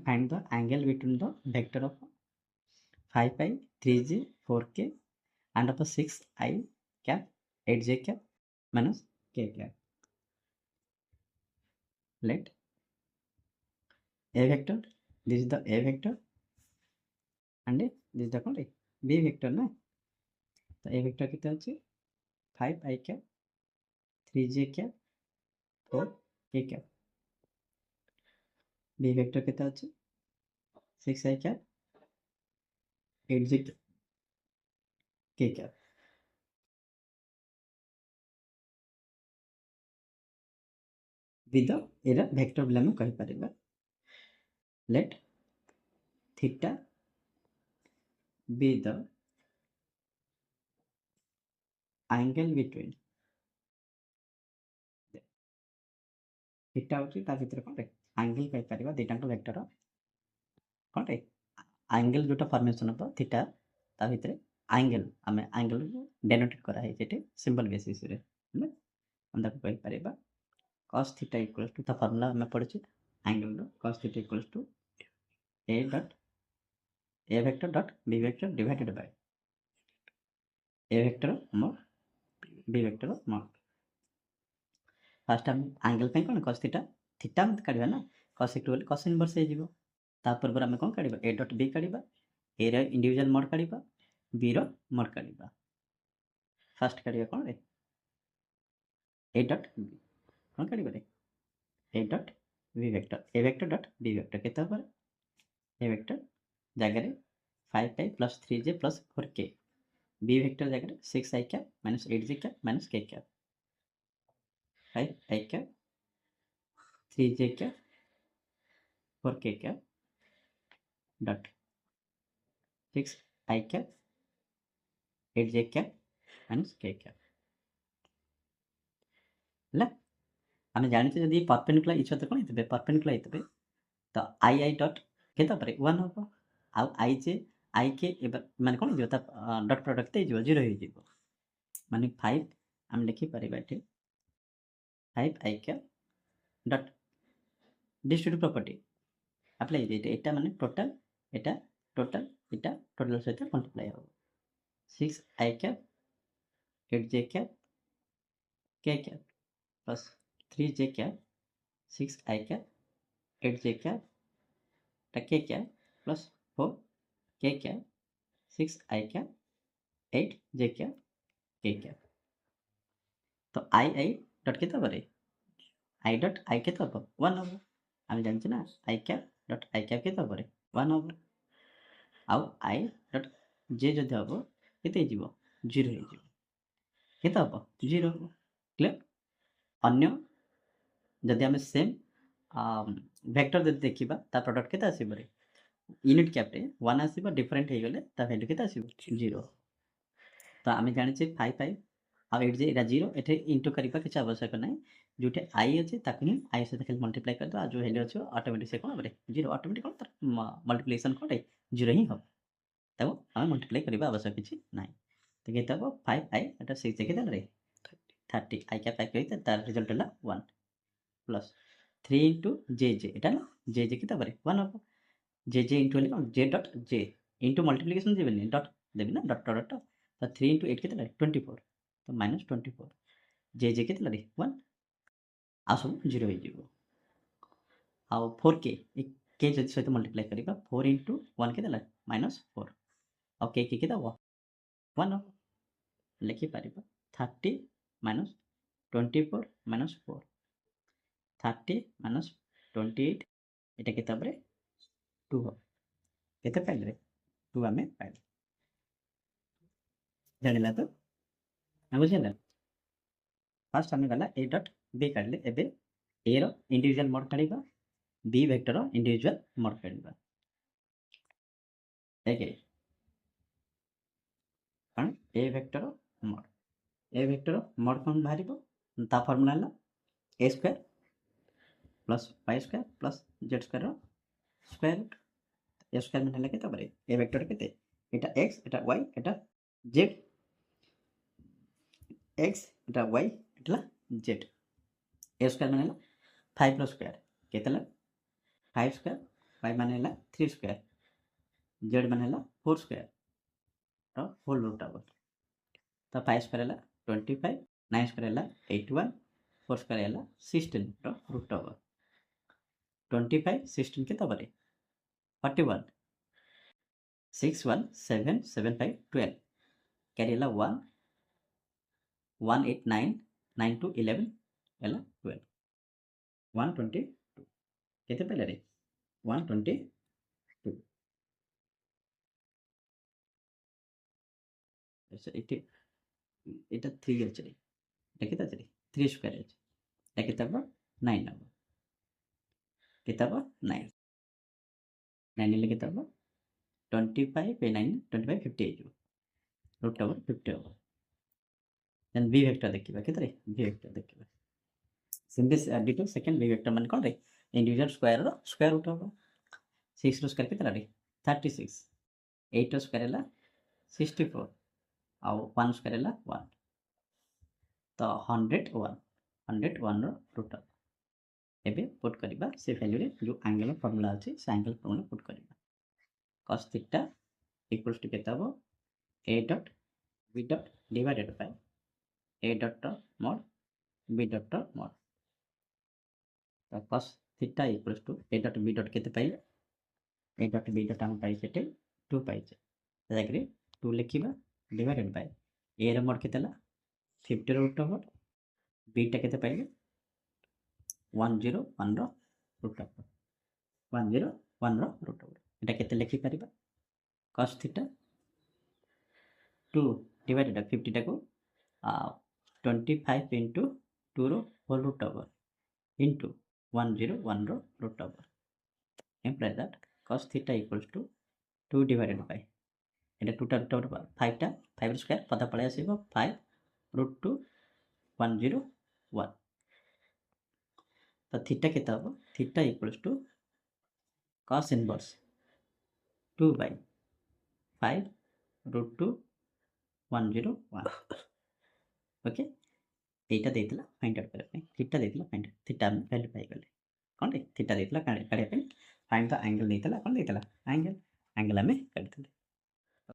find the angle between the vector of 5 pi 3j 4k and of 6 I cap 8j cap minus k cap. Let a vector, this is the a vector and this is the कौन b vector ना. तो a vector कितना अच्छे 5 I cap 3j cap 4k cap. b vector कितना अच्छे 6I cap 8j k cap. With the error vector बोले हम कही Paribas. Let theta be the angle between theta होची ता भितर कोन रे angle कही पारिबा दिटांक वेक्टर कोन रे angle जोटा फॉर्मेशन ऑफ थीटा ता भितर angle हमें angle डेनोटेट करा है जेटे सिंबल बेसिस रे हम ताको कही Paribas cos theta equals to ता फार्मूला हमें पढ़छि angle row cos theta equals to a vector dot b vector divided by a vector mod b vector mod. First हम एंगल पे कौन cos थीटा थीटा मत काढिबा ना cos इक्वल cos इनवर्स हे जीवो तापर पर हम कोन काढिबा a डॉट b काढिबा a रे इंडिविजुअल मोड काढिबा b रो मोड काढिबा. फर्स्ट काढिबा कोन रे a डॉट b कोन काढिबा रे a dot b vector a vector dot b vector केता पर a वेक्टर जगह रे 5 plus 3j plus 4k b vector जगह रे 6I cap minus 8j cap minus k cap 5I cap 3j cap 4k cap dot 6I cap 8j cap minus k cap. ହେଲା ଆମେ ଜାଣିଛେ ଯଦି परपेंडिकुलर इच अदर कोन हेतबे perpendicular हेतबे तो I dot केता परे 1 होबो आ I के माने कोन जो ता डॉट प्रोडक्ट ते जो 0 हो जिवो माने 5 हम लिखि परिबा एठी 5I cap dot distributive property apply जे एटा माने टोटल एटा टोटल सहित मल्टीप्लाई हो 6I cap 8j cap k cap plus 3j cap 6I cap 8j cap k cap plus 4k cap 6I cap 8j cap k cap. तो I dot केता परे I dot I केता पर 1 होबो हम जानछि ना I cap dot I cap केता परे 1 होबो आ I डॉट j जदि होबो केते जिवो 0 हो जिवो केता होबो 0 होबो. क्लियर अन्य जदि हमें सेम वेक्टर जदि देखिबा ता प्रोडक्ट केता आसीबो रे यूनिट कैप रे 1 आसीबो डिफरेंट हे गेले ता वैल्यू केता आसीबो 0. तो आमे जानि छै 5 आ 8j एटा 0 एठे इनटू करिबा किछ आवश्यक नै जोटे I अछि ताकि I से खाली मल्टीप्लाई कर दो आ जो वैल्यू अछि ऑटोमेटिक से कोन बरे 0 ऑटोमेटिक कोन मल्टीप्लिकेशन कोन रे 0 ही हो तब हमें मल्टीप्लाई करिबा आवश्यक किछ नै. तो केता हो 5I एटा 6 केता रे 30 I कैप I कहिते तार रिजल्ट हला 1 प्लस 3 into jj एटा ना jj केता बरे 1 हो jj into ले j dot j into multiplication देबे डॉट देबे ना डॉट डॉट तो 3 into 8 केता 24 तो माइनस 24 jj केता रे 1 आ सब 0 हो जिवो आ 4k k जदि सहित मल्टीप्लाई करिबा 4 into 1 केता माइनस 4 आ k केता हो 1 हो लिखि पारिबा 30 minus 24 minus 4 30 minus 28 এটা কেতে পারে 2 হবে কেতে পাইলে 2 আমি পাইলে জানিলা তো না বুঝিলা ফার্স্ট আমি গলা a डॉट b काढले एबे a रो इंडिविजुअल मोड काढिबा b वेक्टर रो इंडिविजुअल मोड काढिबा ओके कारण a वेक्टर रो मोड a वेक्टर रो मोड कोन बाहरिबो ता फार्मूला हला a square plus y square plus z square square root a square में हला केता पारे a वेक्टर केते एटा x Etah y Etah z x Etah y Etah z a square में हला 5 रो स्क्वायर केतला 5 स्क्वायर y माने है 3 स्क्वायर z माने है 4 square rho whole root over तो 5 स्क्वायर है 25 9 स्क्वायर है 81 4 स्क्वायर है 16 रो रूट ओवर 25 16 के तबरे 41 6 1 7 7 5 12 कैरी है 1 1 8 9 9 2 11 है 12 122 केते पहले रे 122 अच्छा এটা 3 আছে রে এটা কেতে আছে রে 3 স্কয়ার আছে এটা কেতে হবে 9 হবে কেতে হবে 9 9 নিলে কেতে হবে 25 पे 9 25 50 ହେଇଯିବ ରୁଟ୍ ଓଭର 50 ହେବ ଦେନ୍ v ଭେକ୍ଟର ଦେଖିବା କେତେ v ଭେକ୍ଟର ଦେଖିବା ସେମିତି ଡିଟୋ ସେକେଣ୍ଡ v ଭେକ୍ଟର ମାନେ କ'ଣ ରେ ଇଣ୍ଡିଭିଜୁଆଲ ସ୍କୋୟାରର ସ୍କୋୟାର ରୁଟ୍ ହେବ 6 ର ସ୍କୋୟାର କେତେଟା ରେ 36 8 ର ସ୍କୋୟାର ହେଲା 64 ଆଉ 1 ସ୍କୋୟାର ହେଲା 1 ତ 101 ର ରୁଟ୍ ହେବ ଏବେ ପୁଟ୍ କରିବା ସେ ଭ୍ୟାଲ୍ୟୁରେ ଯେଉଁ ଆଙ୍ଗେଲ ଫର୍ମୁଲା ଅଛି ସେ ଆଙ୍ଗେଲ ଫର୍ମୁଲା ପୁଟ୍ କରିବା cos theta equals to କେତେ ହେବ a dot b dot divided by a dot mod b dot mod तो cos theta equals to a dot b dot केते पाइले a dot b dot हम पाइछे 2 पाइछे जाकरे 2 लिखिबा divided by a ର mod केते ला 50 ର root over b टा केते पाइले 101 ର रूट ओवर 101 ର रूट ओवर एटा केते लिखि परिबा cos theta 2 divided by 50 टाको 25 into 2 row whole root over into 101 row root over imply that cos theta equals to 2 divided by एटा 2 टा root over 5 टा 5 स्क्वायर पता पळे आसीबो 5 root 2 101 तो थीटा केता हो theta equals to cos inverse 2 by 5 root 2 101 okay एटा देइतला find out करे theta देइतला फाइंड थीटा वैल्यू पाई गले कोन रे थीटा देइतला काढे पे फाइंड द एंगल देइतला कोन देइतला एंगल हमें काढितले